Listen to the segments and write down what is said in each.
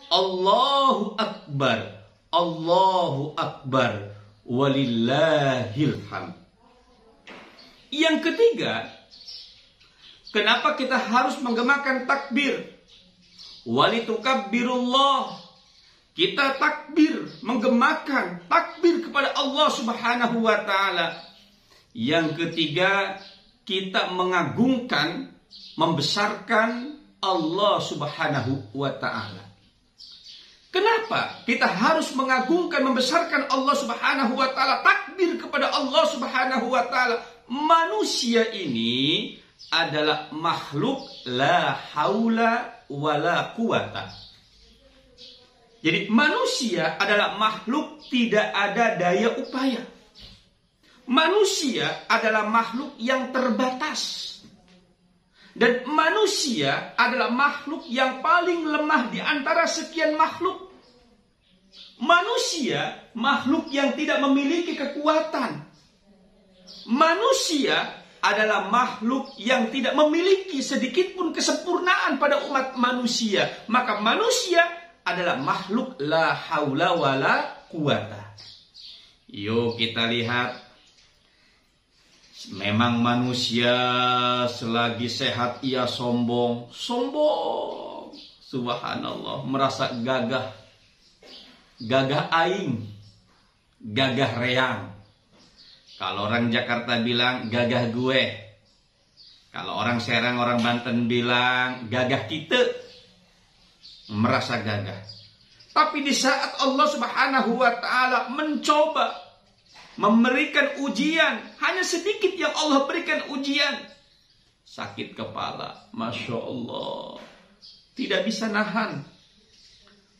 Allahu Akbar, Allahu Akbar, walillahil hamd. Yang ketiga, kenapa kita harus menggemakan takbir? Walitukabbirullah. Kita takbir, menggemakan takbir kepada Allah Subhanahu wa taala. Yang ketiga, kita mengagungkan, membesarkan Allah Subhanahu wa taala. Kenapa kita harus mengagungkan, membesarkan Allah Subhanahu wa taala? Takbir kepada Allah Subhanahu wa taala. Manusia ini adalah makhluk la haula wala quwata. Jadi manusia adalah makhluk tidak ada daya upaya. Manusia adalah makhluk yang terbatas. Dan manusia adalah makhluk yang paling lemah di antara sekian makhluk. Manusia makhluk yang tidak memiliki kekuatan. Manusia adalah makhluk yang tidak memiliki sedikit pun kesempurnaan pada umat manusia. Maka manusia adalah makhluk la haula wala quwata. Yuk kita lihat. Memang manusia selagi sehat ia sombong. Sombong. Subhanallah. Merasa gagah. Gagah aing. Gagah reang. Kalau orang Jakarta bilang gagah gue. Kalau orang Serang, orang Banten bilang gagah kita. Merasa gagah. Tapi di saat Allah Subhanahu wa taala mencoba memberikan ujian, hanya sedikit yang Allah berikan ujian. Sakit kepala, Masya Allah. Tidak bisa nahan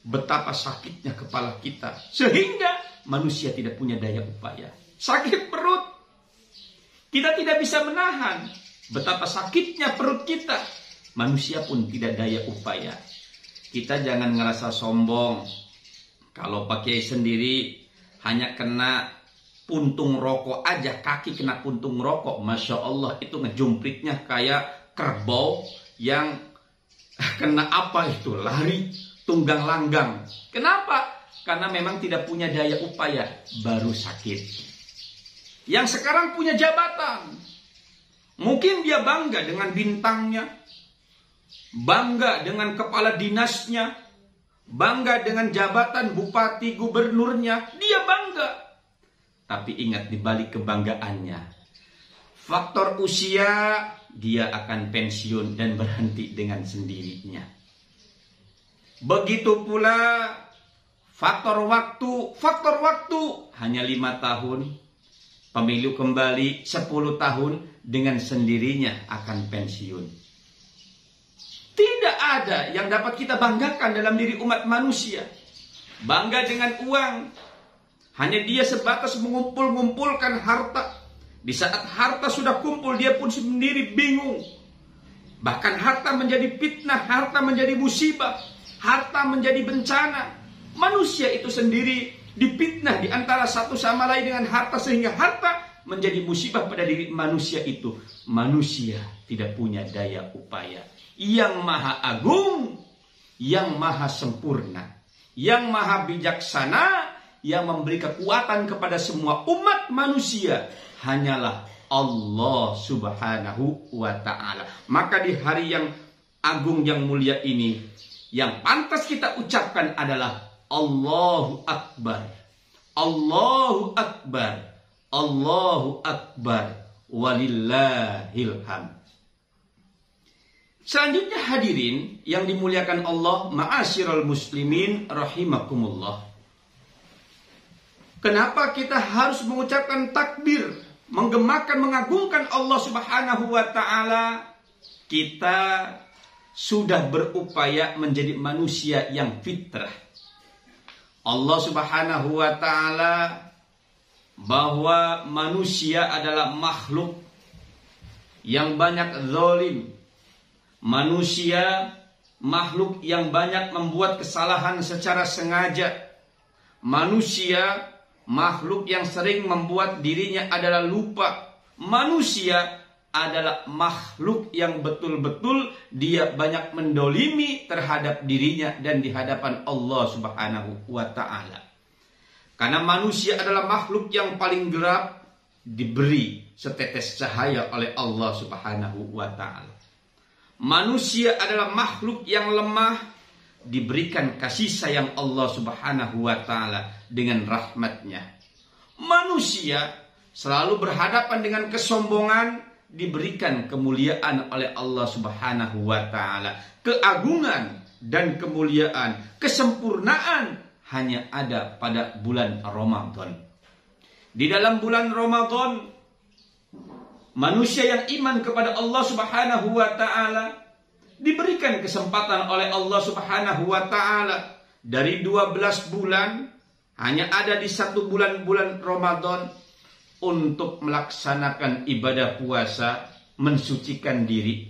betapa sakitnya kepala kita. Sehingga manusia tidak punya daya upaya. Sakit perut, kita tidak bisa menahan betapa sakitnya perut kita. Manusia pun tidak daya upaya. Kita jangan ngerasa sombong. Kalau pakai sendiri hanya kena puntung rokok aja, kaki kena puntung rokok, Masya Allah, itu ngejumplitnya kayak kerbau yang kena apa itu, lari tunggang langgang. Kenapa? Karena memang tidak punya daya upaya, baru sakit. Yang sekarang punya jabatan, mungkin dia bangga dengan bintangnya, bangga dengan kepala dinasnya, bangga dengan jabatan bupati gubernurnya, dia bangga. Tapi ingat, di balik kebanggaannya, faktor usia, dia akan pensiun dan berhenti dengan sendirinya. Begitu pula faktor waktu hanya 5 tahun, pemilu kembali 10 tahun, dengan sendirinya akan pensiun. Tidak ada yang dapat kita banggakan dalam diri umat manusia. Bangga dengan uang, hanya dia sebatas mengumpul-ngumpulkan harta. Di saat harta sudah kumpul, dia pun sendiri bingung. Bahkan harta menjadi fitnah, harta menjadi musibah, harta menjadi bencana. Manusia itu sendiri difitnah di antara satu sama lain dengan harta, sehingga harta menjadi musibah pada diri manusia itu. Manusia tidak punya daya upaya. Yang maha agung, yang maha sempurna, yang maha bijaksana, yang memberi kekuatan kepada semua umat manusia hanyalah Allah Subhanahu wa ta'ala. Maka di hari yang agung, yang mulia ini, yang pantas kita ucapkan adalah Allahu Akbar, Allahu Akbar, Allahu Akbar, walillahil hamd. Selanjutnya hadirin yang dimuliakan Allah, ma'asyiral muslimin rahimakumullah. Kenapa kita harus mengucapkan takbir, menggemakan, mengagungkan Allah Subhanahu wa ta'ala? Kita sudah berupaya menjadi manusia yang fitrah. Allah Subhanahu wa ta'ala bahwa manusia adalah makhluk yang banyak zalim. Manusia makhluk yang banyak membuat kesalahan secara sengaja. Manusia makhluk yang sering membuat dirinya adalah lupa. Manusia adalah makhluk yang betul-betul dia banyak mendolimi terhadap dirinya dan di hadapan Allah Subhanahu wa ta'ala. Karena manusia adalah makhluk yang paling gelap diberi setetes cahaya oleh Allah Subhanahu wa ta'ala. Manusia adalah makhluk yang lemah diberikan kasih sayang Allah Subhanahu wa ta'ala dengan rahmatnya. Manusia selalu berhadapan dengan kesombongan diberikan kemuliaan oleh Allah Subhanahu wa ta'ala. Keagungan dan kemuliaan, kesempurnaan hanya ada pada bulan Ramadan. Di dalam bulan Ramadan, manusia yang iman kepada Allah Subhanahu wa ta'ala diberikan kesempatan oleh Allah Subhanahu wa ta'ala. Dari 12 bulan, hanya ada di 1 bulan Ramadan untuk melaksanakan ibadah puasa, mensucikan diri.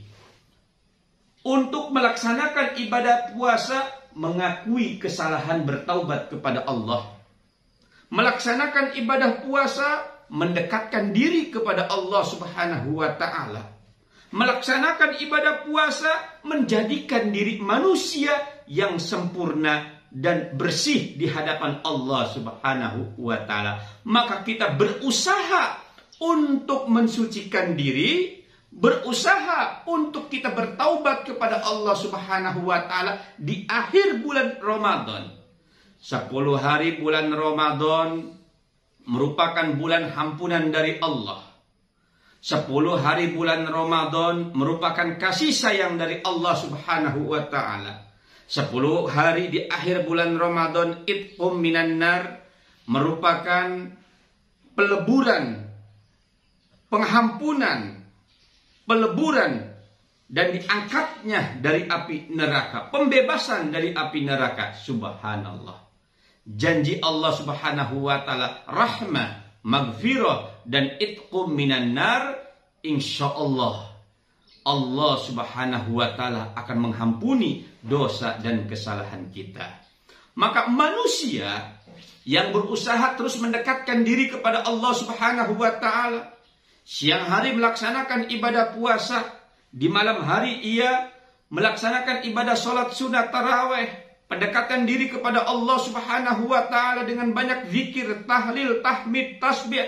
Untuk melaksanakan ibadah puasa, mengakui kesalahan, bertaubat kepada Allah. Melaksanakan ibadah puasa, mendekatkan diri kepada Allah Subhanahu wa ta'ala. Melaksanakan ibadah puasa, menjadikan diri manusia yang sempurna dan bersih di hadapan Allah Subhanahu wa ta'ala. Maka kita berusaha untuk mensucikan diri, berusaha untuk kita bertaubat kepada Allah Subhanahu wa ta'ala di akhir bulan Ramadan. 10 hari bulan Ramadan merupakan bulan ampunan dari Allah. 10 hari bulan Ramadan merupakan kasih sayang dari Allah Subhanahu wa ta'ala. 10 hari di akhir bulan Ramadan itqum minan nar merupakan peleburan, penghampunan, peleburan dan diangkatnya dari api neraka, pembebasan dari api neraka. Subhanallah. Janji Allah Subhanahu wa ta'ala rahmah, maghfirah dan itqum minan nar, insyaallah Allah Subhanahu wa ta'ala akan mengampuni dosa dan kesalahan kita. Maka manusia yang berusaha terus mendekatkan diri kepada Allah Subhanahu wa ta'ala, siang hari melaksanakan ibadah puasa, di malam hari ia melaksanakan ibadah sholat sunat tarawih, pendekatan diri kepada Allah Subhanahu wa ta'ala dengan banyak zikir, tahlil, tahmid, tasbih.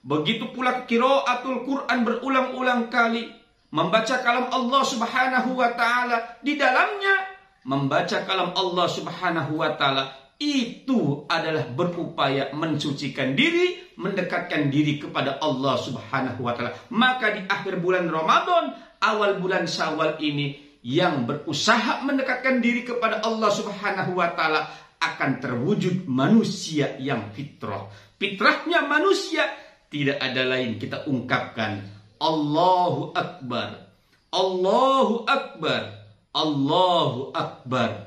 Begitu pula qiraatul Quran berulang-ulang kali, membaca kalam Allah Subhanahu wa ta'ala. Di dalamnya membaca kalam Allah Subhanahu wa ta'ala itu adalah berupaya mensucikan diri, mendekatkan diri kepada Allah Subhanahu wa ta'ala. Maka di akhir bulan Ramadan, awal bulan Syawal ini, yang berusaha mendekatkan diri kepada Allah Subhanahu wa ta'ala akan terwujud manusia yang fitrah. Fitrahnya manusia tidak ada lain, kita ungkapkan Allahu Akbar, Allahu Akbar, Allahu Akbar.